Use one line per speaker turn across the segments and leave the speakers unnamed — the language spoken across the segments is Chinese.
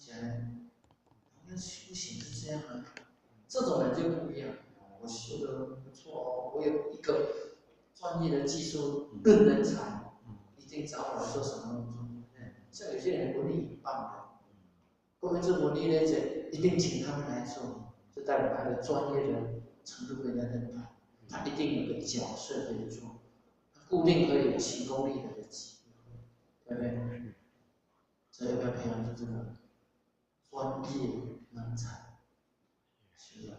起来，那修行是这样啊，这种人就不一样。我修的不错哦，我有一个专业的技术跟人才，一定找我来做什么工作。像有些人文艺很棒的，各位这文艺那些一定请他们来做，就代表他的专业的程度被人家认同，他一定有个角色可以做，他固定可以有行动力的机会，对不对？所以要培养出这个专业人才，是吧？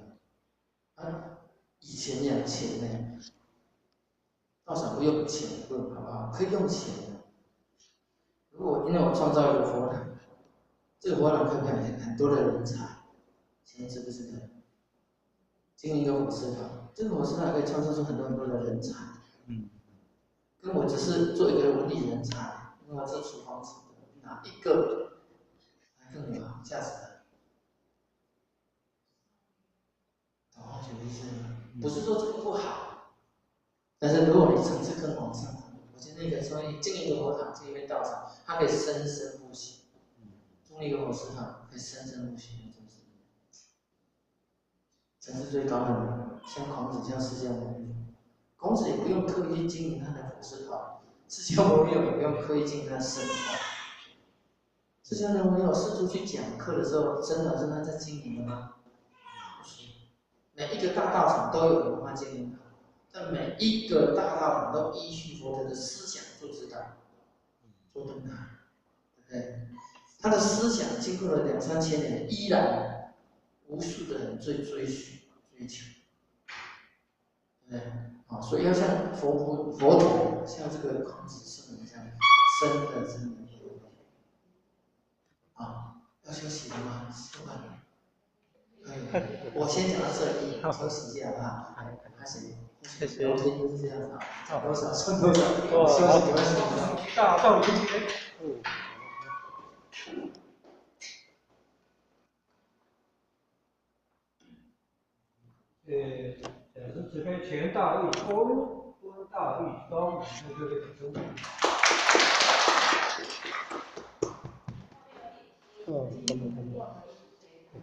啊，以前讲钱呢，道场不用钱，不好不好？可以用钱的。如果因为我创造一个佛堂，这个佛堂可以培养很多的人才，钱知不知道？经营一个火车堂，这个火车堂可以创造出很多很多的人才。跟我只是做一个文艺人才，那么这厨房子哪一个还更有价值的？懂我什么意思吗？不是说这个不好，但是如果你层次更往上，我觉得那个所以经营一个佛堂，经营一个道场，它可以生生不息。种一个火车堂可以生生不息的东西。层次最高的人，像孔子，像释迦牟尼，孔子也不用刻意经营他的佛师团，释迦牟尼也不用刻意经营他的僧团。释迦牟尼有试图去讲课的时候，真的是他在经营的吗？不是，每一个大道场都有文化经营，但每一个大道场都依据佛陀的思想做指导、做灯台，对不对？他的思想经过了2、3千年，依然无数的人追寻、追求，对不对？啊，所以要像佛陀，像这个孔子圣人这样，真的啊，要休息了吗？不管了。可以，我先讲到这里，休息一下啊。开始，聊天就是这样子啊，讲多少算多少，休息你们什么？到明天。
是指挥权大于公，公大于高，那就这个中。
通过。